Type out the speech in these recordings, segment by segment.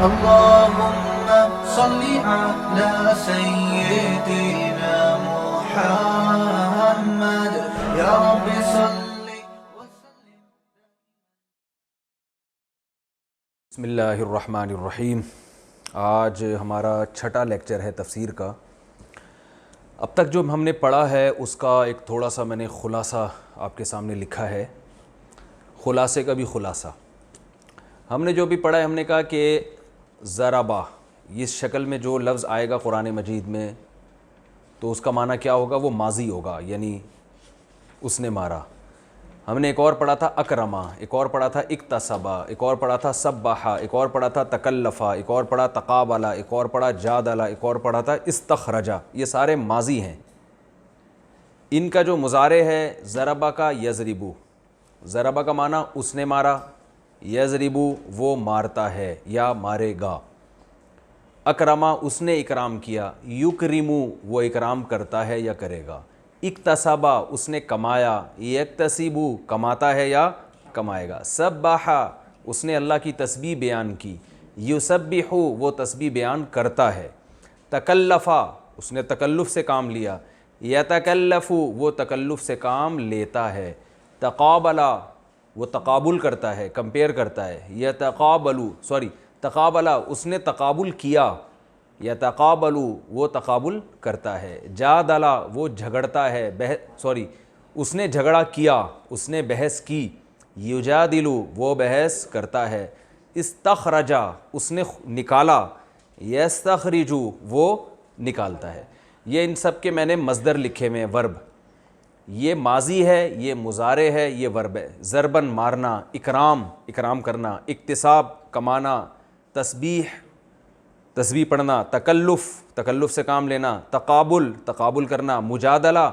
اللهم صل على سيدنا محمد یا رب صل وسلم. بسم اللہ الرحمن الرحیم. آج ہمارا چھٹا لیکچر ہے تفسیر کا. اب تک جو ہم نے پڑھا ہے اس کا ایک تھوڑا سا میں نے خلاصہ آپ کے سامنے لکھا ہے. خلاصے کا بھی خلاصہ ہم نے جو بھی پڑھا ہے، ہم نے کہا کہ ضربہ اس شکل میں جو لفظ آئے گا قرآن مجید میں تو اس کا معنی کیا ہوگا؟ وہ ماضی ہوگا، یعنی اس نے مارا. ہم نے ایک اور پڑھا تھا اکرما، ایک اور پڑھا تھا اکتسبا، ایک اور پڑھا تھا سبحا، ایک اور پڑھا تھا تکلفا، ایک اور پڑھا تقابلا، ایک اور پڑھا جادلا، ایک اور پڑھا تھا استخرجا. یہ سارے ماضی ہیں. ان کا جو مضارع ہے ضربہ کا یضربو، ضربہ کا معنی اس نے مارا، یضربو وہ مارتا ہے یا مارے گا. اکرما اس نے اکرام کیا، یکرمو وہ اکرام کرتا ہے یا کرے گا. اکتسبا اس نے کمایا، یکتسبو کماتا ہے یا کمائے گا. سبحا اس نے اللہ کی تسبیح بیان کی، یسبحو وہ تسبیح بیان کرتا ہے. تکلفا اس نے تکلف سے کام لیا، یتکلفو وہ تکلف سے کام لیتا ہے. تقابلا وہ تقابل کرتا ہے، کمپیئر کرتا ہے. تقابلا اس نے تقابل کیا، یتقابلو وہ تقابل کرتا ہے. جادلا وہ جھگڑتا ہے، اس نے جھگڑا کیا، اس نے بحث کی. یجادلو وہ بحث کرتا ہے. استخرجا اس نے نکالا، یستخرجو وہ نکالتا ہے. یہ ان سب کے میں نے مصدر لکھے میں ورب. یہ ماضی ہے، یہ مضارع ہے، یہ ورب ہے. ضربن مارنا، اکرام اکرام کرنا، اکتساب کمانا، تسبیح تسبیح پڑھنا، تکلف تکلف سے کام لینا، تقابل تقابل کرنا، مجادلہ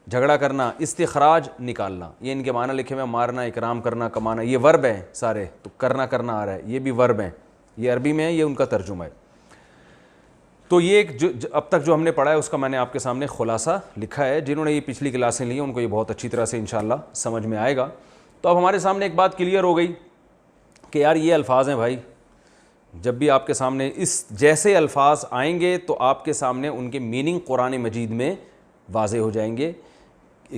جھگڑا کرنا، استخراج نکالنا. یہ ان کے معنی لکھے میں مارنا، اکرام کرنا، کمانا. یہ ورب ہیں سارے، تو کرنا آ رہا ہے، یہ بھی ورب ہیں. یہ عربی میں ہے، یہ ان کا ترجمہ ہے. تو یہ ایک جو اب تک جو ہم نے پڑھا ہے اس کا میں نے آپ کے سامنے خلاصہ لکھا ہے. جنہوں نے یہ پچھلی کلاسیں لی ہیں ان کو یہ بہت اچھی طرح سے انشاءاللہ سمجھ میں آئے گا. تو اب ہمارے سامنے ایک بات کلیئر ہو گئی کہ یار یہ الفاظ ہیں بھائی، جب بھی آپ کے سامنے اس جیسے الفاظ آئیں گے تو آپ کے سامنے ان کے میننگ قرآن مجید میں واضح ہو جائیں گے.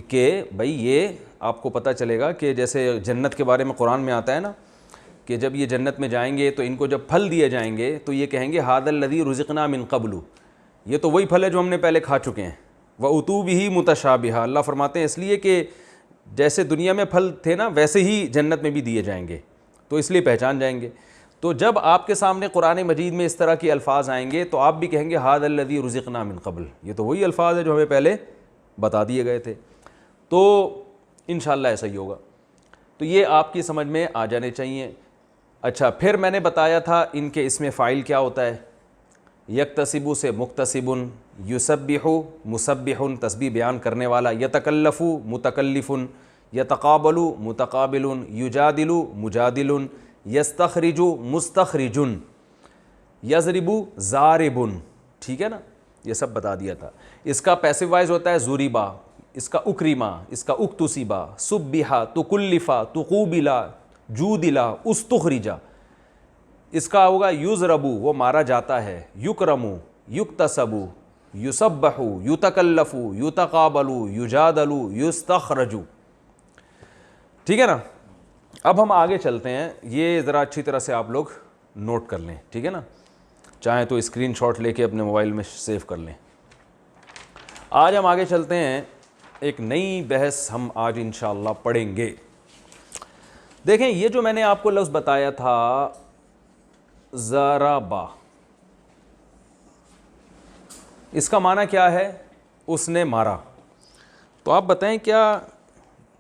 کہ بھائی یہ آپ کو پتہ چلے گا کہ جیسے جنت کے بارے میں قرآن میں آتا ہے نا کہ جب یہ جنت میں جائیں گے تو ان کو جب پھل دیے جائیں گے تو یہ کہیں گے ھذا الذی رزقنا من قبل، یہ تو وہی پھل ہے جو ہم نے پہلے کھا چکے ہیں. وَأُتُوا بِهِ مُتَشَابِهًا، اللہ فرماتے ہیں اس لیے کہ جیسے دنیا میں پھل تھے نا ویسے ہی جنت میں بھی دیے جائیں گے، تو اس لیے پہچان جائیں گے. تو جب آپ کے سامنے قرآن مجید میں اس طرح کے الفاظ آئیں گے تو آپ بھی کہیں گے ھذا الذی رزقنا من قبل، یہ تو وہی الفاظ ہے جو ہمیں پہلے بتا دیے گئے تھے. تو انشاءاللہ ایسا ہی ہوگا. تو یہ آپ کی سمجھ میں آ جانے چاہیے. اچھا، پھر میں نے بتایا تھا ان کے اسم فاعل کیا ہوتا ہے. یکتسبو سے مکتسبن، یسبحو مسبحن تسبیح بیان کرنے والا، یتکلفو متکلفن، یتقابلو متقابلن، یجادلو مجادلن، یستخرجو مستخرجن، یضربو ضاربن. ٹھیک ہے نا، یہ سب بتا دیا تھا. اس کا پیسو وائز ہوتا ہے ضربا، اس کا اکرما، اس کا اکتسبا، سبحا، تکلفا، تقوبلا، جودلا، استخرجا. اس کا ہوگا یضربو وہ مارا جاتا ہے، یکرمو یکتسبو، یسبحو یتکلفو، یتقابلو، یجادلو، یستخرجو. ٹھیک ہے نا. اب ہم آگے چلتے ہیں. یہ ذرا اچھی طرح سے آپ لوگ نوٹ کر لیں، ٹھیک ہے نا. چاہیں تو اسکرین شاٹ لے کے اپنے موبائل میں سیو کر لیں. آج ہم آگے چلتے ہیں، ایک نئی بحث ہم آج انشاءاللہ پڑھیں گے. دیکھیں یہ جو میں نے آپ کو لفظ بتایا تھا ضربا، اس کا معنی کیا ہے؟ اس نے مارا. تو آپ بتائیں کیا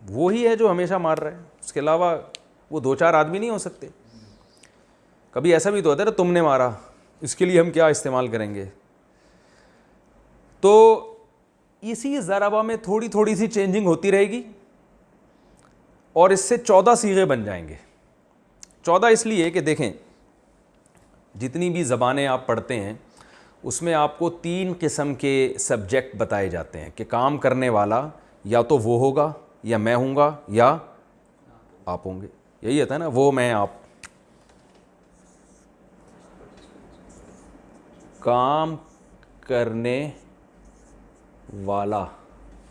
وہی ہے جو ہمیشہ مار رہا ہے؟ اس کے علاوہ وہ دو چار آدمی نہیں ہو سکتے؟ کبھی ایسا بھی تو ہوتا ہے نا تم نے مارا، اس کے لیے ہم کیا استعمال کریں گے؟ تو اسی ضربہ میں تھوڑی تھوڑی سی چینجنگ ہوتی رہے گی اور اس سے 14 صیغے بن جائیں گے. 14 اس لیے کہ دیکھیں جتنی بھی زبانیں آپ پڑھتے ہیں اس میں آپ کو 3 قسم کے سبجیکٹ بتائے جاتے ہیں کہ کام کرنے والا یا تو وہ ہوگا، یا میں ہوں گا، یا آپ ہوں گے. یہی ہوتا ہے نا، وہ میں آپ. کام کرنے والا,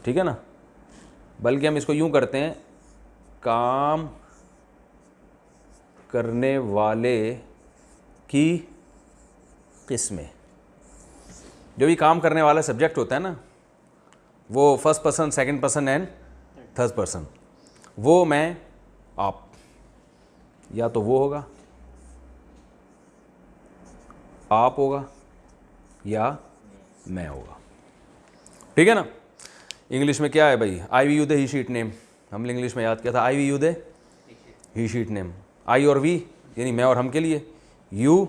ٹھیک ہے نا, بلکہ ہم اس کو یوں کرتے ہیں, کام کرنے والے کی قسمیں. جو بھی کام کرنے والا سبجیکٹ ہوتا ہے نا, وہ first person, second person and third person, وہ میں آپ, یا تو وہ ہوگا, آپ ہوگا, یا میں ہوگا. ٹھیک ہے نا. انگلش میں کیا ہے بھائی, آئی وی یو دے ہی شیٹ نیم, ہم نے انگلش میں یاد کیا تھا, آئی وی یو دے ہی شیٹ نیم. آئی اور وی یعنی میں اور ہم کے لیے, یو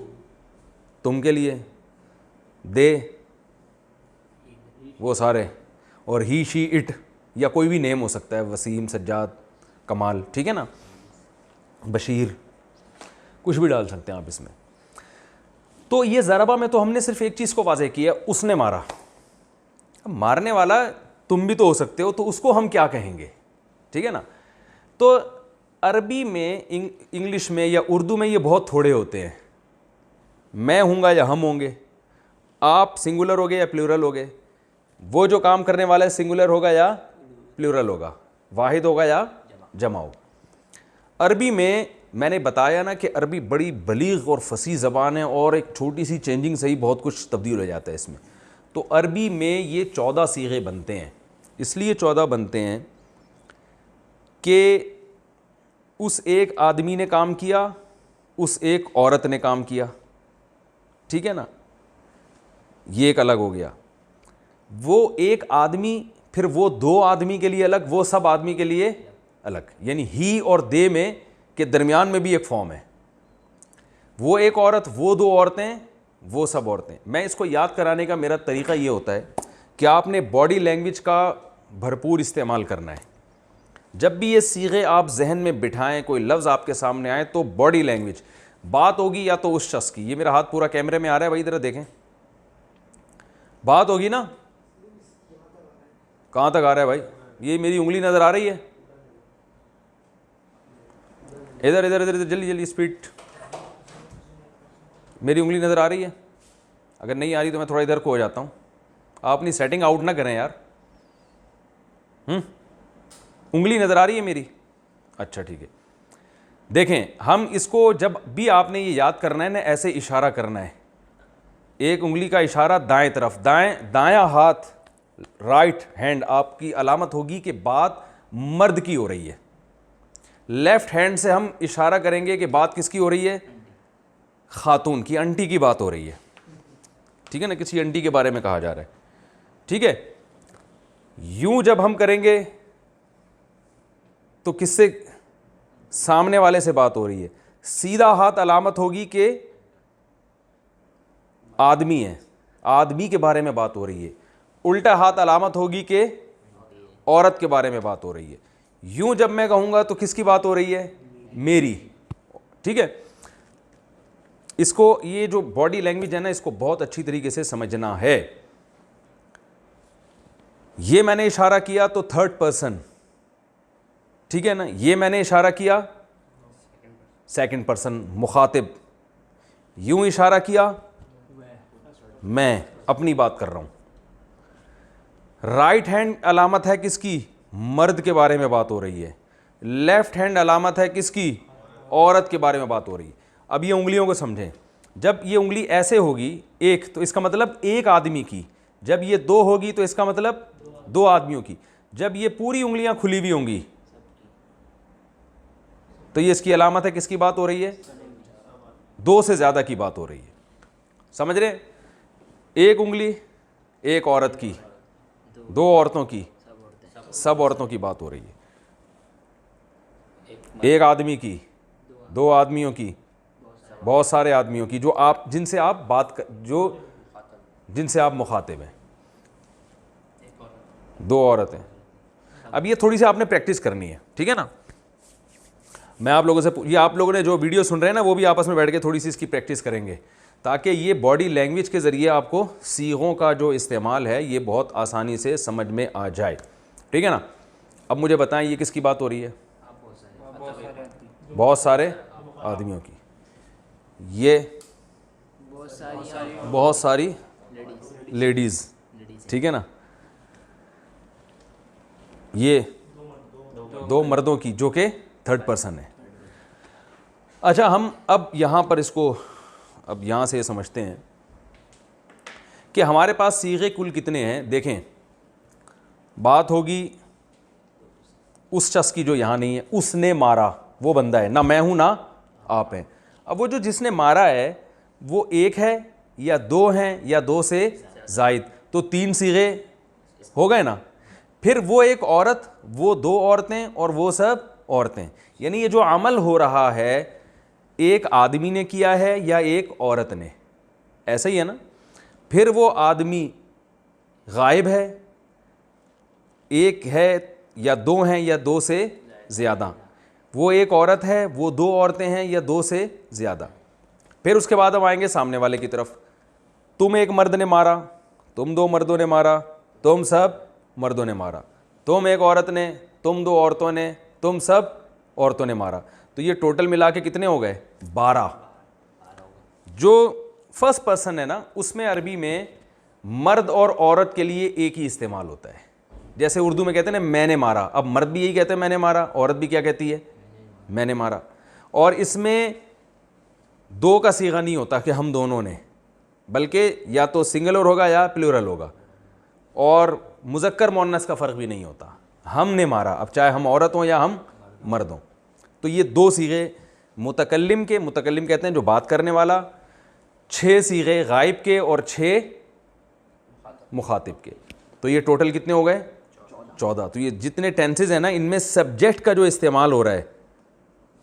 تم کے لیے, دے وہ سارے, اور ہی شی اٹ یا کوئی بھی نیم ہو سکتا ہے, وسیم, سجاد, کمال, ٹھیک ہے نا, بشیر, کچھ بھی ڈال سکتے ہیں آپ اس میں. تو یہ ضربہ میں تو ہم نے صرف ایک چیز کو واضح کیا, اس نے مارا. مارنے والا تم بھی تو ہو سکتے ہو, تو اس کو ہم کیا کہیں گے, ٹھیک ہے نا. تو عربی میں, انگلش میں یا اردو میں یہ بہت تھوڑے ہوتے ہیں. میں ہوں گا یا ہم ہوں گے, آپ سنگولر ہوگے یا پلیورل ہوگے, وہ جو کام کرنے والا ہے سنگولر ہوگا یا پلیورل ہوگا, واحد ہوگا یا جمع ہوگا. عربی میں نے بتایا نا کہ عربی بڑی بلیغ اور فصیح زبان ہے, اور ایک چھوٹی سی چینجنگ سے ہی بہت کچھ تبدیل ہو جاتا ہے اس میں. تو عربی میں یہ 14 صیغے بنتے ہیں. اس لیے 14 بنتے ہیں کہ اس ایک آدمی نے کام کیا, اس ایک عورت نے کام کیا, ٹھیک ہے نا, یہ ایک الگ ہو گیا. وہ ایک آدمی, پھر وہ 2 آدمی کے لیے الگ, وہ سب آدمی کے لیے الگ, یعنی ہی اور دے میں کے درمیان میں بھی ایک فارم ہے. وہ ایک عورت, وہ 2 عورتیں, وہ سب عورتیں. میں اس کو یاد کرانے کا میرا طریقہ یہ ہوتا ہے کہ آپ نے باڈی لینگویج کا بھرپور استعمال کرنا ہے. جب بھی یہ صیغے آپ ذہن میں بٹھائیں, کوئی لفظ آپ کے سامنے آئے, تو باڈی لینگویج بات ہوگی یا تو اس شخص کی, یہ میرا ہاتھ پورا کیمرے میں آ رہا ہے بھائی, ذرا دیکھیں, بات ہوگی نا, کہاں تک آ رہا ہے بھائی, یہ میری انگلی نظر آ رہی ہے, ادھر ادھر ادھر جلدی جلدی اسپیڈ, میری انگلی نظر آ رہی ہے, اگر نہیں آ رہی تو میں تھوڑا ادھر کو ہو جاتا ہوں, آپ اپنی سیٹنگ آؤٹ نہ کریں یار. انگلی نظر آ رہی ہے میری, اچھا ٹھیک ہے. دیکھیں, ہم اس کو جب بھی آپ نے یہ یاد کرنا ہے نا, ایسے اشارہ کرنا ہے, ایک انگلی کا اشارہ دائیں طرف, دایاں ہاتھ, رائٹ ہینڈ آپ کی علامت ہوگی کہ بات مرد کی ہو رہی ہے. لیفٹ ہینڈ سے ہم اشارہ کریں گے کہ بات کس کی ہو رہی ہے, خاتون کی, انٹی کی بات ہو رہی ہے, ٹھیک ہے نا, کسی انٹی کے بارے میں کہا جا رہا ہے, ٹھیک ہے. یوں جب ہم کریں گے تو کس سے, سامنے والے سے بات ہو رہی ہے. سیدھا ہاتھ علامت ہوگی کہ آدمی ہے, آدمی کے بارے میں بات ہو رہی ہے. الٹا ہاتھ علامت ہوگی کہ عورت کے بارے میں بات ہو رہی ہے. یوں جب میں کہوں گا تو کس کی بات ہو رہی ہے, میری, ٹھیک ہے. اس کو, یہ جو باڈی لینگویج ہے نا, اس کو بہت اچھی طریقے سے سمجھنا ہے. یہ میں نے اشارہ کیا تو تھرڈ پرسن, ٹھیک ہے نا, یہ میں نے اشارہ کیا سیکنڈ پرسن مخاطب, یوں اشارہ کیا میں اپنی بات کر رہا ہوں. رائٹ ہینڈ علامت ہے کس کی, مرد کے بارے میں بات ہو رہی ہے. لیفٹ ہینڈ علامت ہے کس کی, عورت کے بارے میں بات ہو رہی ہے. اب یہ انگلیوں کو سمجھیں, جب یہ انگلی ایسے ہوگی ایک, تو اس کا مطلب ایک آدمی کی. جب یہ 2 ہوگی تو اس کا مطلب 2 آدمیوں کی. جب یہ پوری انگلیاں کھلی ہوئی ہوں گی تو یہ اس کی علامت ہے کس کی بات ہو رہی ہے, 2 سے زیادہ کی بات ہو رہی ہے. سمجھ رہے, ایک انگلی ایک عورت کی, 2 عورتوں کی, سب عورتوں کی بات ہو رہی ہے. ایک آدمی کی, 2 آدمیوں کی, بہت سارے آدمیوں کی, جو آپ, جن سے آپ بات, جن سے آپ مخاطب ہیں. 2 عورتیں. اب یہ تھوڑی سی آپ نے پریکٹس کرنی ہے, ٹھیک ہے نا. میں آپ لوگوں سے, یہ آپ لوگوں نے جو ویڈیو سن رہے ہیں نا, وہ بھی آپس میں بیٹھ کے تھوڑی سی اس کی پریکٹس کریں گے, تاکہ یہ باڈی لینگویج کے ذریعے آپ کو صیغوں کا جو استعمال ہے یہ بہت آسانی سے سمجھ میں آ جائے, ٹھیک ہے نا. اب مجھے بتائیں یہ کس کی بات ہو رہی ہے, بہت سارے آدمیوں کی. یہ بہت ساری لیڈیز، ٹھیک ہے نا، یہ دو مردوں کی جو کہ تھرڈ پرسن ہے. اچھا ہم اب یہاں پر اس کو اب یہاں سے یہ سمجھتے ہیں کہ ہمارے پاس صیغے کل کتنے ہیں. دیکھیں بات ہوگی اس شخص کی جو یہاں نہیں ہے. اس نے مارا، وہ بندہ ہے، نہ میں ہوں نہ آپ ہیں. اب وہ جو جس نے مارا ہے وہ ایک ہے یا دو ہیں یا دو سے زائد، تو تین صیغے ہو گئے نا. پھر وہ ایک عورت، وہ دو عورتیں اور وہ سب عورتیں. یعنی یہ جو عمل ہو رہا ہے ایک آدمی نے کیا ہے یا ایک عورت نے، ایسا ہی ہے نا. پھر وہ آدمی غائب ہے، ایک ہے یا دو ہیں یا دو سے زیادہ. وہ ایک عورت ہے، وہ دو عورتیں ہیں یا دو سے زیادہ. پھر اس کے بعد ہم آئیں گے سامنے والے کی طرف. تم ایک مرد نے مارا، تم دو مردوں نے مارا، تم سب مردوں نے مارا. تم ایک عورت نے، تم دو عورتوں نے، تم سب عورتوں نے مارا. تو یہ ٹوٹل ملا کے کتنے ہو گئے؟ 12. جو فرسٹ پرسن ہے نا اس میں عربی میں مرد اور عورت کے لیے ایک ہی استعمال ہوتا ہے. جیسے اردو میں کہتے ہیں نا میں نے مارا، اب مرد بھی یہی کہتے ہیں میں نے مارا، عورت بھی کیا کہتی ہے؟ میں نے مارا. اور اس میں دو کا صیغہ نہیں ہوتا کہ ہم دونوں نے، بلکہ یا تو سنگولر ہوگا یا پلورل ہوگا. اور مذکر مؤنث کا فرق بھی نہیں ہوتا. ہم نے مارا، اب چاہے ہم عورت ہوں یا ہم مرد ہوں. تو یہ دو صیغے متکلم کے، متکلم کہتے ہیں جو بات کرنے والا، 6 صیغے غائب کے اور 6 مخاطب کے. تو یہ ٹوٹل کتنے ہو گئے؟ 14. تو یہ جتنے ٹینسز ہیں نا ان میں سبجیکٹ کا جو استعمال ہو رہا ہے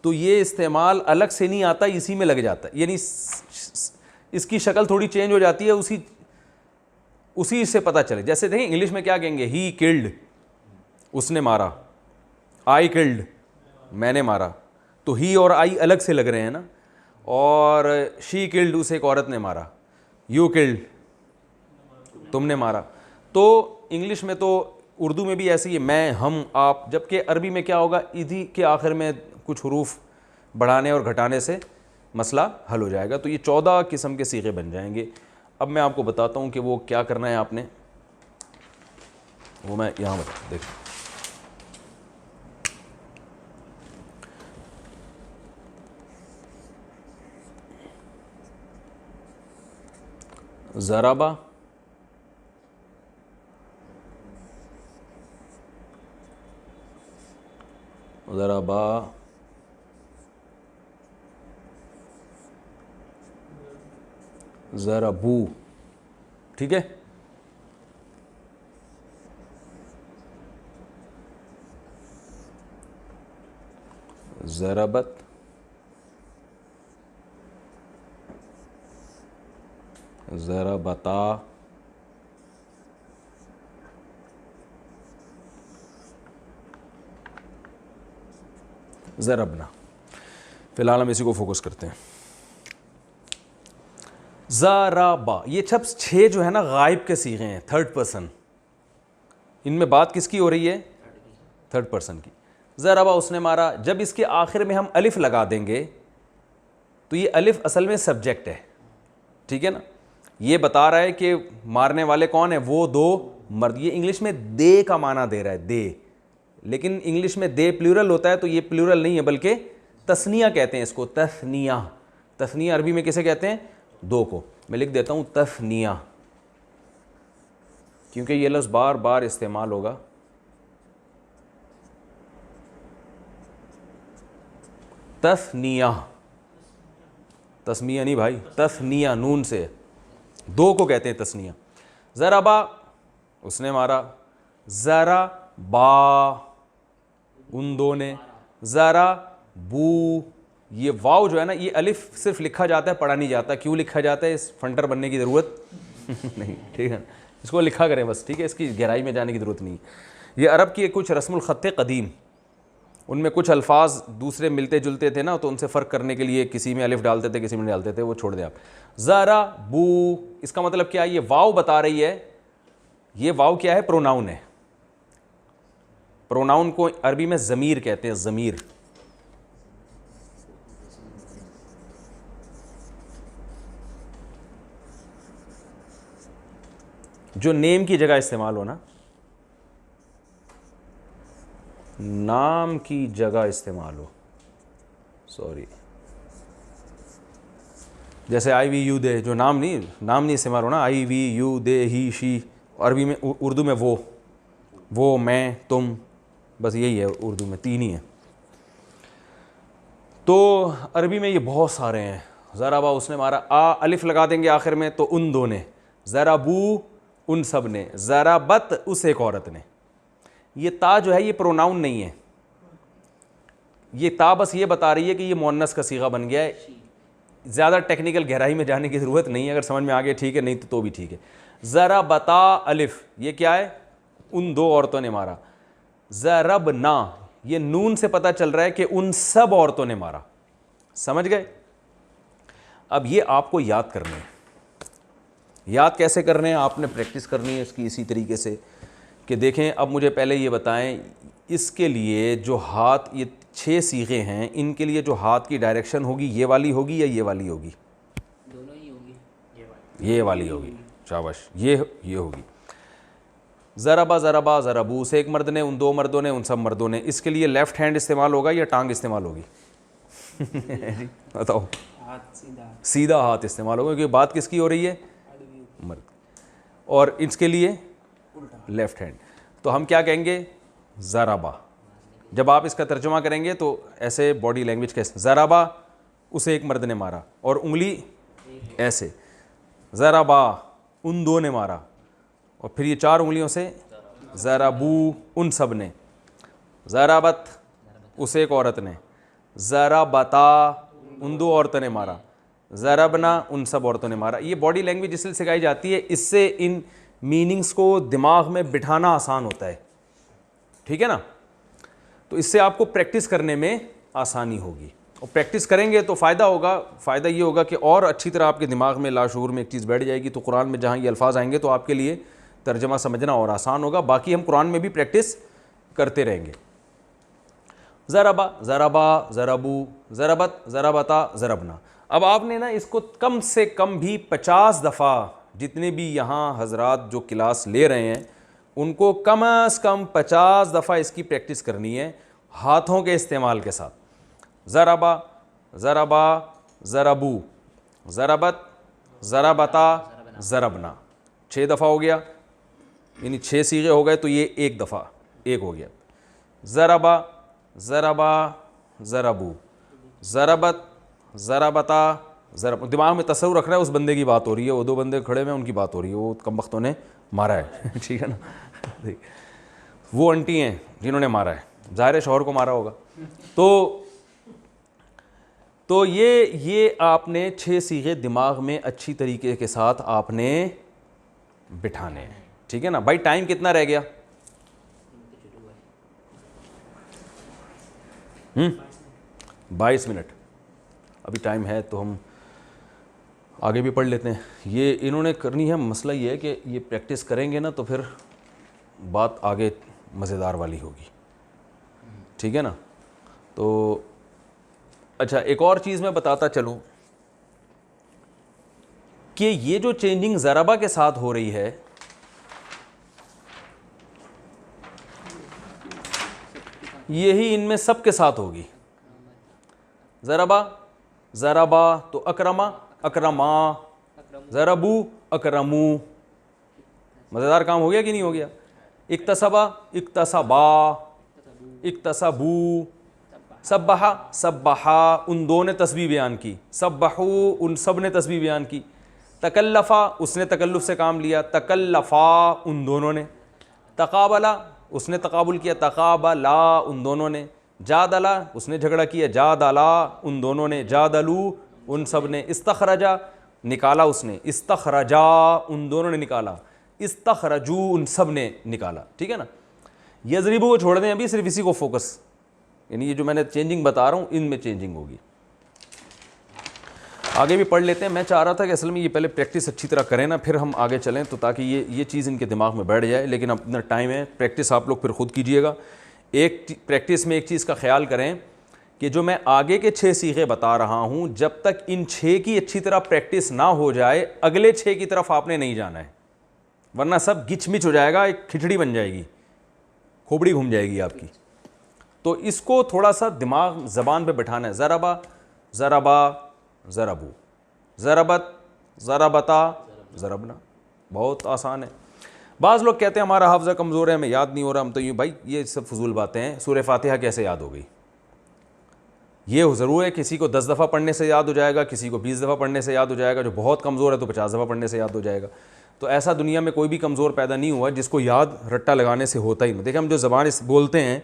تو یہ استعمال الگ سے نہیں آتا، اسی میں لگ جاتا ہے. یعنی اس کی شکل تھوڑی چینج ہو جاتی ہے، اسی سے پتہ چلے. جیسے دیکھیں انگلش میں کیا کہیں گے؟ ہی کلڈ، اس نے مارا. آئی کلڈ، میں نے مارا. تو ہی اور آئی الگ سے لگ رہے ہیں نا. اور شی کلڈ، اسے ایک عورت نے مارا. یو کلڈ، تم نے مارا. تو انگلش میں، تو اردو میں بھی ایسی ہے، میں، ہم، آپ. جبکہ عربی میں کیا ہوگا؟ ادھی کے آخر میں کچھ حروف بڑھانے اور گھٹانے سے مسئلہ حل ہو جائے گا. تو یہ 14 قسم کے صیغے بن جائیں گے. اب میں آپ کو بتاتا ہوں کہ وہ کیا کرنا ہے آپ نے. وہ میں یہاں بتا دیکھ، ضربہ، ضربا، ضربو، ٹھیک ہے. ضربت، ضربتا، ضربنا. فی الحال ہم اسی کو فوکس کرتے ہیں. ضربا، یہ سب 6 جو ہے نا غائب کے صیغے ہیں، تھرڈ پرسن. ان میں بات کس کی ہو رہی ہے؟ تھرڈ پرسن کی. ضربا، اس نے مارا. جب اس کے آخر میں ہم الف لگا دیں گے تو یہ الف اصل میں سبجیکٹ ہے، ٹھیک ہے نا. یہ بتا رہا ہے کہ مارنے والے کون ہیں؟ وہ دو مرد. یہ انگلش میں دے کا معنی دے رہا ہے، دے. لیکن انگلش میں دے پلورل ہوتا ہے، تو یہ پلورل نہیں ہے بلکہ تثنیہ کہتے ہیں اس کو. تثنیہ، تثنیہ عربی میں کسے کہتے ہیں؟ دو کو. میں لکھ دیتا ہوں تثنیہ، کیونکہ یہ لفظ بار بار استعمال ہوگا. تثنیہ، تسمیہ نہیں بھائی، تثنیہ نون سے، دو کو کہتے ہیں تثنیہ. ضربا، اس نے مارا. ضربا، ان دو نے. ضربو، یہ واو جو ہے نا یہ الف صرف لکھا جاتا ہے، پڑھا نہیں جاتا. کیوں لکھا جاتا ہے؟ اس فنٹر بننے کی ضرورت نہیں، ٹھیک ہے. اس کو لکھا کریں بس، ٹھیک ہے، اس کی گہرائی میں جانے کی ضرورت نہیں. یہ عرب کی کچھ رسم الخط قدیم، ان میں کچھ الفاظ دوسرے ملتے جلتے تھے نا، تو ان سے فرق کرنے کے لیے کسی میں الف ڈالتے تھے کسی میں ڈالتے تھے، وہ چھوڑ دیں آپ. ضربو، اس کا مطلب کیا ہے؟ یہ واو بتا رہی ہے. یہ واو کیا ہے؟ پروناؤن ہے. پروناؤن کو عربی میں ضمیر کہتے ہیں، ضمیر. جو نیم کی جگہ استعمال ہو نا, نام کی جگہ استعمال ہو, سوری, جیسے آئی وی یو دے, جو نام نہیں استعمال ہو نا, آئی وی یو دے ہی شی, عربی میں اردو میں وہ میں تم, بس یہی ہے اردو میں, تین ہی ہیں. تو عربی میں یہ بہت سارے ہیں. ضربا اس نے مارا, الف لگا دیں گے آخر میں تو ان دو نے, ضربو ان سب نے, ضربت اس ایک عورت نے. یہ تا جو ہے یہ پروناؤن نہیں ہے, یہ تا بس یہ بتا رہی ہے کہ یہ مؤنث کا صیغہ بن گیا ہے. زیادہ ٹیکنیکل گہرائی میں جانے کی ضرورت نہیں ہے, اگر سمجھ میں آ گیا ٹھیک ہے, نہیں تو بھی ٹھیک ہے. ضربتا الف, یہ کیا ہے, ان دو عورتوں نے مارا. ضربنا, یہ نون سے پتہ چل رہا ہے کہ ان سب عورتوں نے مارا. سمجھ گئے؟ اب یہ آپ کو یاد کرنے ہیں. یاد کیسے کرنے ہیں, آپ نے پریکٹس کرنی ہے اس کی اسی طریقے سے کہ دیکھیں. اب مجھے پہلے یہ بتائیں, اس کے لیے جو ہاتھ, یہ 6 صیغے ہیں, ان کے لیے جو ہاتھ کی ڈائریکشن ہوگی یہ والی ہوگی یا یہ والی ہوگی؟ دونوں ہی ہوگی. یہ والی ہوگی. شاباش, یہ ہوگی. ضربا ضربا ضربو, سے ایک مرد نے, ان دو مردوں نے, ان سب مردوں نے. اس کے لیے لیفٹ ہینڈ استعمال ہوگا یا ٹانگ استعمال ہوگی؟ بتاؤ. ہاتھ سیدھا ہاتھ استعمال ہوگا, کیونکہ بات کس کی ہو رہی ہے؟ مرد. اور اس کے لیے لیفٹ ہینڈ. تو ہم کیا کہیں گے؟ ضربا. جب آپ اس کا ترجمہ کریں گے تو ایسے باڈی لینگویج کیسے, ضربا اسے ایک مرد نے مارا, اور انگلی ایسے, ضربا ان دو نے مارا, اور پھر یہ 4 انگلیوں سے ضربو ان سب نے, ضربت اسے ایک عورت نے, ضربتا ان دو عورتوں نے مارا, ضربنا ان سب عورتوں نے مارا. یہ باڈی لینگویج اس لیے سکھائی جاتی ہے, اس سے ان میننگز کو دماغ میں بٹھانا آسان ہوتا ہے. ٹھیک ہے نا؟ تو اس سے آپ کو پریکٹس کرنے میں آسانی ہوگی, اور پریکٹس کریں گے تو فائدہ ہوگا. فائدہ یہ ہوگا کہ اور اچھی طرح آپ کے دماغ میں لاشعور میں ایک چیز بیٹھ جائے گی, تو قرآن میں جہاں یہ الفاظ آئیں گے تو آپ کے لیے ترجمہ سمجھنا اور آسان ہوگا. باقی ہم قرآن میں بھی پریکٹس کرتے رہیں گے. ضربا ضربا ضربو, ضربت ضربتا ضربنا. اب آپ نے نا اس کو کم سے کم بھی 50 دفعہ, جتنے بھی یہاں حضرات جو کلاس لے رہے ہیں ان کو کم از کم 50 دفعہ اس کی پریکٹس کرنی ہے ہاتھوں کے استعمال کے ساتھ. ضربا ضربا ضربو, ضربت ضربتا ضربنا. 6 دفعہ ہو گیا, یعنی 6 صیغے ہو گئے, تو یہ ایک دفعہ ایک ہو گیا. ضربا ضربا ضربو, ضربت ضربتا ضرب. دماغ میں تصور رکھ رہا ہے اس بندے کی بات ہو رہی ہے, وہ 2 بندے کھڑے ہیں ان کی بات ہو رہی ہے, وہ کم بختوں نے مارا ہے. ٹھیک ہے نا؟ وہ انٹی ہیں جنہوں نے مارا ہے, ظاہر ہے شوہر کو مارا ہوگا. تو یہ آپ نے 6 صیغے دماغ میں اچھی طریقے کے ساتھ آپ نے بٹھانے ہیں. ٹھیک ہے نا بھائی؟ ٹائم کتنا رہ گیا؟ 22 منٹ ابھی ٹائم ہے, تو ہم آگے بھی پڑھ لیتے ہیں. یہ انہوں نے کرنی ہے. مسئلہ یہ ہے کہ یہ پریکٹس کریں گے نا تو پھر بات آگے مزیدار والی ہوگی. ٹھیک ہے نا؟ تو اچھا, ایک اور چیز میں بتاتا چلوں کہ یہ جو چینجنگ ضربہ کے ساتھ ہو رہی ہے, یہی ان میں سب کے ساتھ ہوگی. ضربا ضربا تو اکرما اکرما, ضربو اکرمو. مزیدار کام ہو گیا کہ نہیں ہو گیا؟ اکتسبا اکتسبا اکتسبو, سبحا سبحا, ان دو نے تسبیح بیان کی, سبحو ان سب نے تسبیح بیان کی. تکلفا, اس نے تکلف سے کام لیا, تکلفا ان دونوں نے. تقابلا, اس نے تقابل کیا, تقابلا ان دونوں نے. جادلا, اس نے جھگڑا کیا, جادلا ان دونوں نے. جادلو ان سب نے. استخرجا, نکالا اس نے, استخرجا ان دونوں نے نکالا. استخرجو ان سب نے نکالا. ٹھیک ہے نا؟ یضربو کو چھوڑ دیں ابھی, صرف اسی کو فوکس, یعنی یہ جو میں نے چینجنگ بتا رہا ہوں ان میں چینجنگ ہوگی. آگے بھی پڑھ لیتے ہیں. میں چاہ رہا تھا کہ اصل میں یہ پہلے پریکٹس اچھی طرح کریں نا, پھر ہم آگے چلیں, تو تاکہ یہ چیز ان کے دماغ میں بیٹھ جائے. لیکن اپنا ٹائم ہے, پریکٹس آپ لوگ پھر خود کیجئے گا. ایک پریکٹس میں ایک چیز کا خیال کریں کہ جو میں آگے کے 6 صیغے بتا رہا ہوں, جب تک ان 6 کی اچھی طرح پریکٹس نہ ہو جائے اگلے 6 کی طرف آپ نے نہیں جانا ہے. ورنہ سب گچ مچ ہو جائے گا, ایک کھچڑی بن جائے گی, کھوپڑی گھوم جائے گی آپ کی. تو اس کو تھوڑا سا دماغ زبان پہ بٹھانا ہے. ضربا ضربا ضربو, ضربت ضربتا ضربنا, بہت آسان ہے. بعض لوگ کہتے ہیں ہمارا حافظہ کمزور ہے, ہمیں یاد نہیں ہو رہا. ہم تو یوں بھائی یہ سب فضول باتیں ہیں. سورہ فاتحہ کیسے یاد ہو گئی؟ یہ ضرور ہے کسی کو 10 دفعہ پڑھنے سے یاد ہو جائے گا, کسی کو 20 دفعہ پڑھنے سے یاد ہو جائے گا, جو بہت کمزور ہے تو 50 دفعہ پڑھنے سے یاد ہو جائے گا. تو ایسا دنیا میں کوئی بھی کمزور پیدا نہیں ہوا جس کو یاد رٹا لگانے سے ہوتا ہی نہیں. دیکھیں ہم جو زبان بولتے ہیں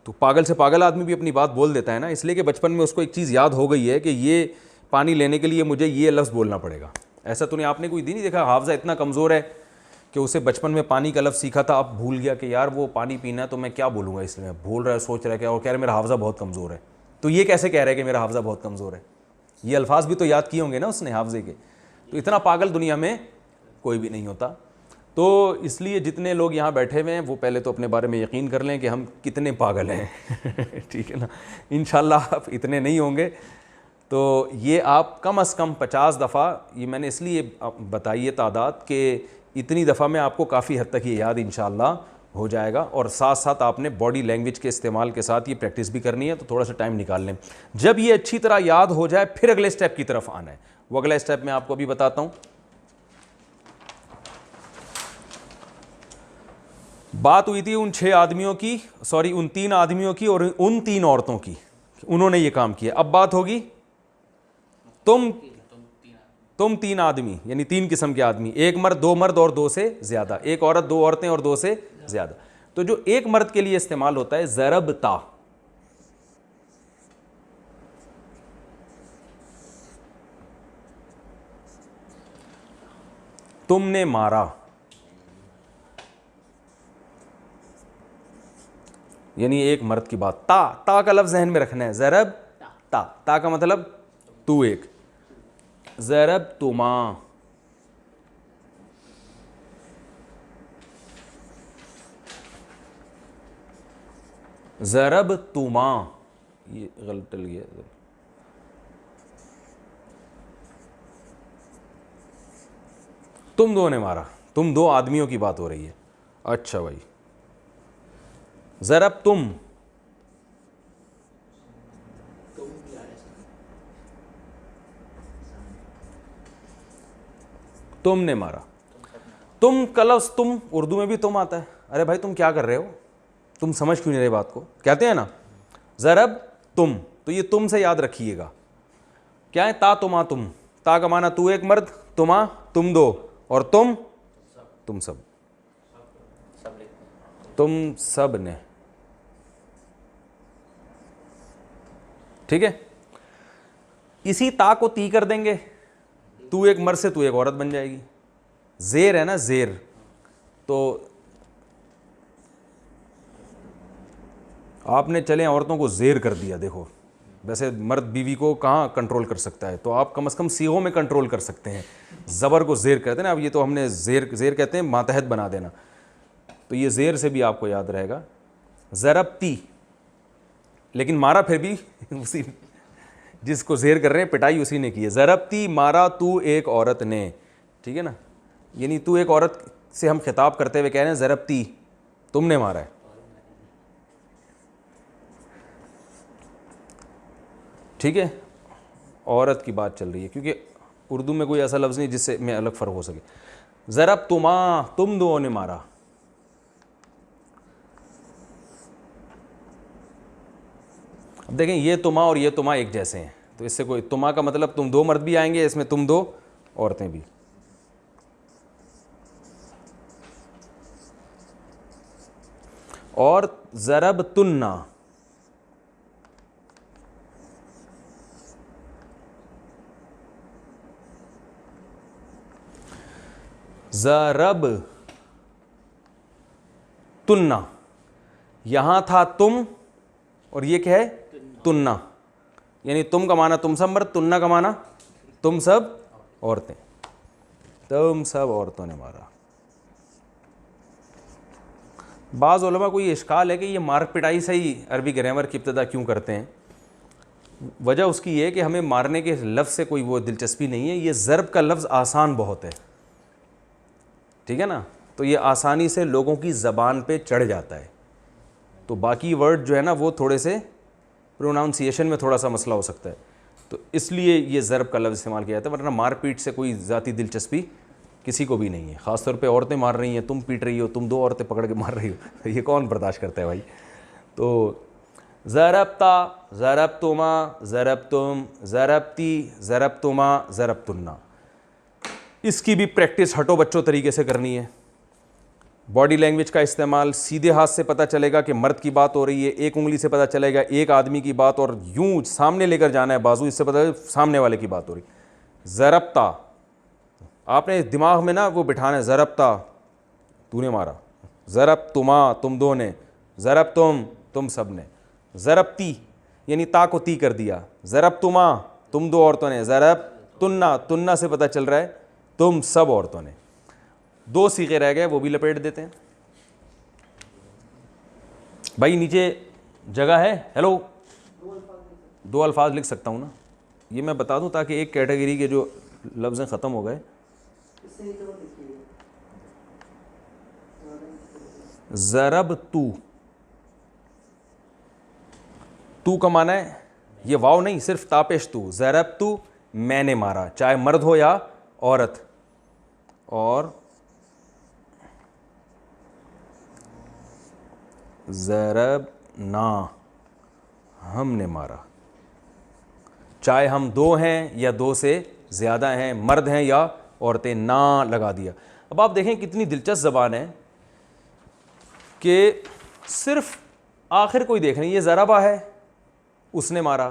تو پاگل سے پاگل آدمی بھی اپنی بات بول دیتا ہے نا, اس لیے کہ بچپن میں اس کو ایک چیز یاد ہو گئی ہے کہ یہ پانی لینے کے لیے مجھے یہ لفظ بولنا پڑے گا. ایسا تو نہیں, آپ نے کوئی نہیں دیکھا حافظہ اتنا کمزور ہے کہ اسے بچپن میں پانی کا لفظ سیکھا تھا, اب بھول گیا کہ یار وہ پانی پینا ہے تو میں کیا بولوں گا, اس لیے بھول رہا ہے, سوچ رہا ہے کہ, اور کہہ رہا ہے میرا حافظہ بہت کمزور ہے. تو یہ کیسے کہہ رہا ہے کہ میرا حافظہ بہت کمزور ہے؟ یہ الفاظ بھی تو یاد کیے ہوں گے نا اس نے حافظے کے. تو اتنا پاگل دنیا میں کوئی بھی نہیں ہوتا. تو اس لیے جتنے لوگ یہاں بیٹھے ہوئے ہیں وہ پہلے تو اپنے بارے میں یقین کر لیں کہ ہم کتنے پاگل ہیں. ٹھیک ہے نا, انشاءاللہ آپ اتنے نہیں ہوں گے. تو یہ آپ کم از کم 50 دفعہ, یہ میں نے اس لیے بتائی ہے تعداد کہ اتنی دفعہ میں آپ کو کافی حد تک یہ یاد انشاءاللہ ہو جائے گا. اور ساتھ ساتھ آپ نے باڈی لینگویج کے استعمال کے ساتھ یہ پریکٹس بھی کرنی ہے, تو تھوڑا سا ٹائم نکال لیں. جب یہ اچھی طرح یاد ہو جائے پھر اگلے اسٹیپ کی طرف آنا ہے. وہ اگلا اسٹیپ میں آپ کو ابھی بتاتا ہوں. بات ہوئی تھی ان 6 آدمیوں کی, ان 3 آدمیوں کی اور ان 3 عورتوں کی, انہوں نے یہ کام کیا. اب بات ہوگی تم 3 آدمی, یعنی 3 قسم کے آدمی, 1 مرد 2 مرد اور 2 سے زیادہ, 1 عورت 2 عورتیں اور 2 سے زیادہ. تو جو 1 مرد کے لیے استعمال ہوتا ہے ضربتا, تم نے مارا, یعنی 1 مرد کی بات. تا کا لفظ ذہن میں رکھنا ہے. ضرب تا کا مطلب تو ایک. ضرب تما, ضرب تما, یہ غلط ڈل گیا. تم 2 نے مارا, تم 2 آدمیوں کی بات ہو رہی ہے. اچھا بھائی, ضرب تم, تم نے مارا. تم کا لفظ تم اردو میں بھی تم آتا ہے. ارے بھائی تم کیا کر رہے ہو, تم سمجھ کیوں نہیں رہے بات کو, کہتے ہیں نا ضرب تم. تو یہ تم سے یاد رکھیے گا. کیا ہے؟ تا تما تم. تا کا معنی تو 1 مرد, تما تم 2, اور تم سب, تم سب نے. ٹھیک ہے, اسی تا کو تی کر دیں گے, تو 1 مرد سے تو 1 عورت بن جائے گی. زیر ہے نا, زیر. تو آپ نے چلیں عورتوں کو زیر کر دیا. دیکھو ویسے مرد بیوی کو کہاں کنٹرول کر سکتا ہے, تو آپ کم از کم صیغوں میں کنٹرول کر سکتے ہیں. زبر کو زیر کہتے ہیں نا, اب یہ تو ہم نے زیر کہتے ہیں ماتحت بنا دینا, تو یہ زیر سے بھی آپ کو یاد رہے گا. ضربتی, لیکن مارا پھر بھی اسی جس کو زیر کر رہے ہیں پٹائی اسی نے کی ہے. ضربتی مارا تو 1 عورت نے. ٹھیک ہے نا, یعنی تو 1 عورت سے ہم خطاب کرتے ہوئے کہہ رہے ہیں ضربتی, تم نے مارا ہے. ٹھیک ہے, عورت کی بات چل رہی ہے کیونکہ اردو میں کوئی ایسا لفظ نہیں جس سے میں الگ فرق ہو سکے. ضرب تما, تم 2 نے مارا. اب دیکھیں یہ تما اور یہ تما ایک جیسے ہیں, تو اس سے کوئی تما کا مطلب تم 2 مرد بھی آئیں گے, اس میں تم 2 عورتیں بھی. اور ضرب تننا, ضرب تننا, یہاں تھا تم اور یہ کیا ہے تننا, یعنی تم کا معنی تم سب مرد, تننا کا معنی تم سب عورتیں. تم سب عورتوں نے مارا. بعض علماء کو یہ اشکال ہے کہ یہ مار پٹائی سے ہی عربی گرامر کی ابتدا کیوں کرتے ہیں. وجہ اس کی یہ ہے کہ ہمیں مارنے کے لفظ سے کوئی وہ دلچسپی نہیں ہے. یہ ضرب کا لفظ آسان بہت ہے. ٹھیک ہے نا, تو یہ آسانی سے لوگوں کی زبان پہ چڑھ جاتا ہے. تو باقی ورڈ جو ہے نا وہ تھوڑے سے پروناؤنسیشن میں تھوڑا سا مسئلہ ہو سکتا ہے, تو اس لیے یہ ضرب کا لفظ استعمال کیا جاتا ہے, ورنہ مار پیٹ سے کوئی ذاتی دلچسپی کسی کو بھی نہیں ہے. خاص طور پہ عورتیں مار رہی ہیں, تم پیٹ رہی ہو, تم 2 عورتیں پکڑ کے مار رہی ہو, یہ کون برداشت کرتا ہے بھائی. تو ضربتا, ضربتما, ضربتم, ضربتی, ضربتما, ضربتنا, اس کی بھی پریکٹس ہٹو بچوں طریقے سے کرنی ہے. باڈی لینگویج کا استعمال, سیدھے ہاتھ سے پتہ چلے گا کہ مرد کی بات ہو رہی ہے, ایک انگلی سے پتہ چلے گا ایک آدمی کی بات, اور یوں سامنے لے کر جانا ہے بازو, اس سے پتہ چلے سامنے والے کی بات ہو رہی. ضربتا, آپ نے دماغ میں نا وہ بٹھانا ہے, ضربتا تو نے مارا, ضربتما تم 2 نے, ضربتم تم سب نے, ضربتی یعنی تا کو تی کر دیا, ضربتما تم 2 عورتوں نے, ضربتنا, تننا سے پتہ چل رہا ہے تم سب عورتوں نے. 2 صیغے رہ گئے, وہ بھی لپیٹ دیتے ہیں. بھائی نیچے جگہ ہے, ہیلو, 2 الفاظ لکھ سکتا ہوں نا, یہ میں بتا دوں تاکہ ایک کیٹیگری کے جو لفظیں ختم ہو گئے. ضرب تو کا معنی ہے یہ واو نہیں, صرف تاپش تو, ضرب تو میں نے مارا, چاہے مرد ہو یا عورت. اور ضربنا ہم نے مارا, چاہے ہم 2 ہیں یا 2 سے زیادہ ہیں, مرد ہیں یا عورتیں, نا لگا دیا. اب آپ دیکھیں کتنی دلچسپ زبان ہے کہ صرف آخر کوئی دیکھ نہیں, یہ ضربا ہے, اس نے مارا,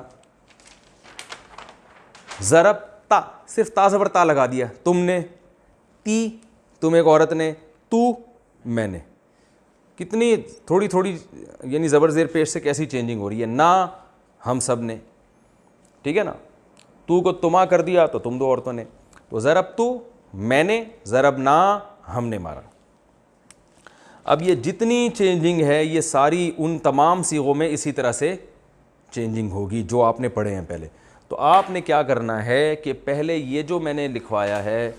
ضرب تا, صرف تا زبر تا لگا دیا, تم نے, تی تم ایک عورت نے, تو میں نے. کتنی تھوڑی تھوڑی یعنی زبر زیر پیش سے کیسی چینجنگ ہو رہی ہے. نا ہم سب نے, ٹھیک ہے نا, تو کو تما کر دیا تو تم 2 عورتوں نے. تو ضرب تو میں نے, ضرب نا ہم نے مارا. اب یہ جتنی چینجنگ ہے یہ ساری ان تمام صیغوں میں اسی طرح سے چینجنگ ہوگی جو آپ نے پڑھے ہیں پہلے. تو آپ نے کیا کرنا ہے کہ پہلے یہ جو میں نے لکھوایا ہے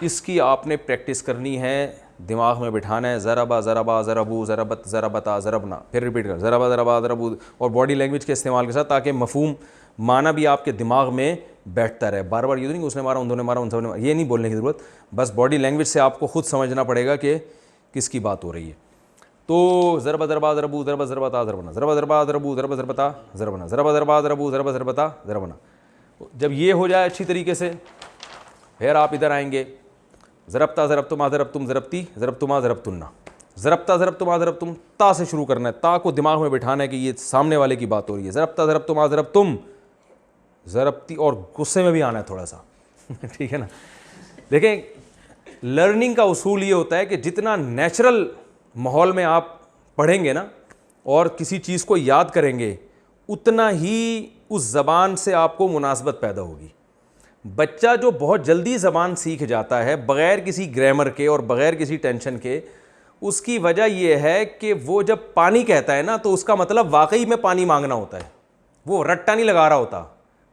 اس کی آپ نے پریکٹس کرنی ہے, دماغ میں بٹھانا ہے. ضربا, ضربا, ضربو, ضربت, ضربتا, ضربنا, پھر ریپیٹ کر, ضربا, ضربا, ضربو, اور باڈی لینگویج کے استعمال کے ساتھ, تاکہ مفہوم معنی بھی آپ کے دماغ میں بیٹھتا رہے. بار بار یہ نہیں کہ اس نے مارا, انہوں نے مارا, ان سب نے مارا, یہ نہیں بولنے کی ضرورت. بس باڈی لینگویج سے آپ کو خود سمجھنا پڑے گا کہ کس کی بات ہو رہی ہے. تو ضربا, ضربا, ضربو, ضربا, ضربتا, ضربنا, ضربا, ضربا, ضربو, ضربا, ضربتا, ضربنا, ضربا, ضربا, ضربو, ضربا, ضربتا, ضربنا. جب یہ ہو جائے اچھی طریقے سے, پھر آپ ادھر آئیں گے, ضربتا, ضربتما, ضربتم, ضربتی, ضربتما, ضربتنا, ضربتا, ضربتما, ضربتم, تا سے شروع کرنا ہے, تا کو دماغ میں بٹھانا ہے کہ یہ سامنے والے کی بات ہو رہی ہے. ضربتا, ضربتما, ضربتم, ضربتی, اور غصے میں بھی آنا ہے تھوڑا سا, ٹھیک ہے نا. دیکھیں لرننگ کا اصول یہ ہوتا ہے کہ جتنا نیچرل ماحول میں آپ پڑھیں گے نا اور کسی چیز کو یاد کریں گے, اتنا ہی اس زبان سے آپ کو مناسبت پیدا ہوگی. بچہ جو بہت جلدی زبان سیکھ جاتا ہے بغیر کسی گرامر کے اور بغیر کسی ٹینشن کے, اس کی وجہ یہ ہے کہ وہ جب پانی کہتا ہے نا تو اس کا مطلب واقعی میں پانی مانگنا ہوتا ہے, وہ رٹا نہیں لگا رہا ہوتا.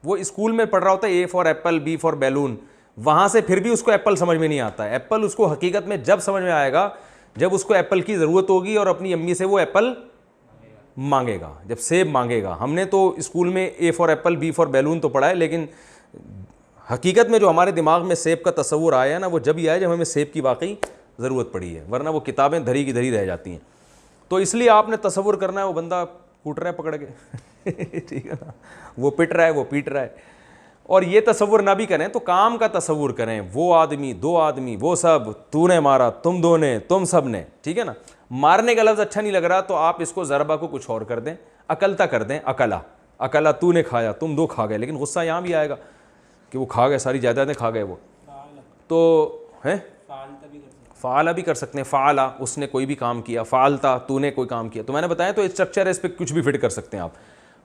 وہ اسکول میں پڑھ رہا ہوتا ہے A for apple, B for balloon, وہاں سے پھر بھی اس کو ایپل سمجھ میں نہیں آتا ہے. ایپل اس کو حقیقت میں جب سمجھ میں آئے گا جب اس کو ایپل کی ضرورت ہوگی اور اپنی امی سے وہ ایپل مانگے گا, جب سیب مانگے گا. ہم نے تو اسکول میں A for apple, B for balloon تو پڑھا ہے, لیکن حقیقت میں جو ہمارے دماغ میں سیب کا تصور آیا ہے نا وہ جب ہی آیا جب ہمیں سیب کی واقعی ضرورت پڑی ہے, ورنہ وہ کتابیں دھری کی دھری رہ جاتی ہیں. تو اس لیے آپ نے تصور کرنا ہے وہ بندہ کوٹ رہا ہے پکڑ کے, ٹھیک ہے نا, وہ پٹ رہا ہے, وہ پیٹ رہا ہے. اور یہ تصور نہ بھی کریں تو کام کا تصور کریں, وہ آدمی, 2 آدمی, وہ سب, تو نے مارا, تم 2 نے, تم سب نے, ٹھیک ہے نا. مارنے کا لفظ اچھا نہیں لگ رہا تو آپ اس کو ضربہ کو کچھ اور کر دیں, اکلتا کر دیں, اکلا, اکلا تو نے کھایا, تم 2 کھا گئے, لیکن غصہ یہاں بھی آئے گا کہ وہ کھا گئے, ساری جائیدادیں کھا گئے وہ. تو ہیں فعالہ بھی کر سکتے ہیں, فعالہ اس نے کوئی بھی کام کیا, فعالتا تو نے کوئی کام کیا. تو میں نے بتایا تو اسٹرکچر ہے, اس پہ کچھ بھی فٹ کر سکتے ہیں آپ,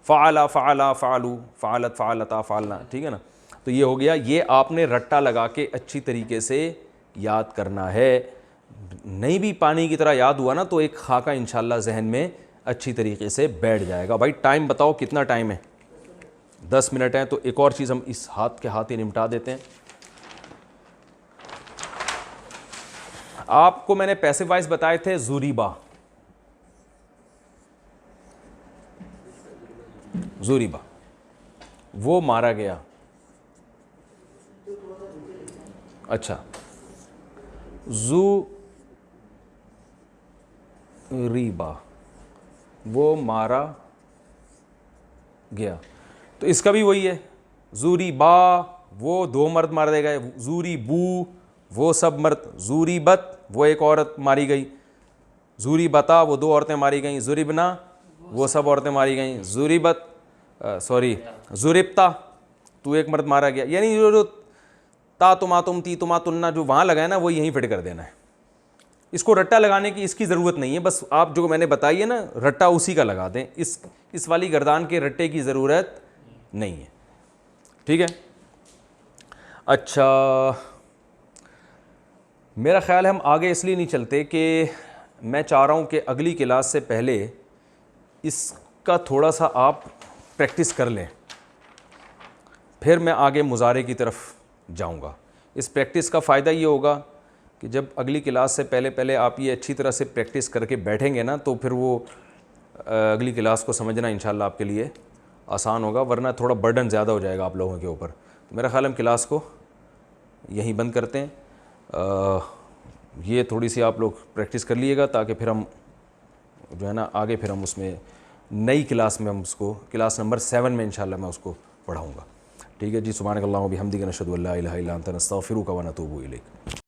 فعلا, فعلا, فعلو, فعلت, فعلتا, فعلنا, ٹھیک ہے نا. تو یہ ہو گیا, یہ آپ نے رٹا لگا کے اچھی طریقے سے یاد کرنا ہے. نہیں بھی پانی کی طرح یاد ہوا نا تو ایک خاکہ انشاءاللہ ذہن میں اچھی طریقے سے بیٹھ جائے گا. بھائی ٹائم بتاؤ کتنا ٹائم ہے؟ 10 منٹ ہیں. تو ایک اور چیز ہم اس ہاتھ کے ہاتھ ہی نمٹا دیتے ہیں. آپ کو میں نے پیسو وائس بتائے تھے زوریبا, زوریبا وہ مارا گیا. اچھا, زوریبا وہ مارا گیا, تو اس کا بھی وہی ہے, زوری با وہ دو مرد مارے گئے, زوری بو وہ سب مرد, زوری بت وہ ایک عورت ماری گئی, زوری بتا وہ دو عورتیں ماری گئیں, زوریبنا وہ سب عورتیں ماری گئیں, زوری بت زوریبتا تو ایک مرد مارا گیا. یعنی جو تا تما تم تی تما تننا جو وہاں لگا ہے نا وہ یہیں فٹ کر دینا ہے. اس کو رٹا لگانے کی اس کی ضرورت نہیں ہے, بس آپ جو میں نے بتائی ہے نا رٹا اسی کا لگا دیں, اس والی گردان کے رٹے کی ضرورت نہیں ہے. ٹھیک ہے. اچھا, میرا خیال ہے ہم آگے اس لیے نہیں چلتے کہ میں چاہ رہا ہوں کہ اگلی کلاس سے پہلے اس کا تھوڑا سا آپ پریکٹس کر لیں, پھر میں آگے مضارع کی طرف جاؤں گا. اس پریکٹس کا فائدہ یہ ہوگا کہ جب اگلی کلاس سے پہلے آپ یہ اچھی طرح سے پریکٹس کر کے بیٹھیں گے نا تو پھر وہ اگلی کلاس کو سمجھنا انشاءاللہ آپ کے لیے آسان ہوگا, ورنہ تھوڑا برڈن زیادہ ہو جائے گا آپ لوگوں کے اوپر. تو میرا خیال ہم کلاس کو یہیں بند کرتے ہیں. یہ تھوڑی سی آپ لوگ پریکٹس کر لیے گا تاکہ پھر ہم جو ہے نا آگے پھر ہم اس میں نئی کلاس میں ہم اس کو کلاس نمبر 7 میں انشاءاللہ میں اس کو پڑھاؤں گا. ٹھیک ہے جی. سبحانک اللہم و بحمدک نشہد ان لا الہ الا انت نستغفرک و نتوب الیک.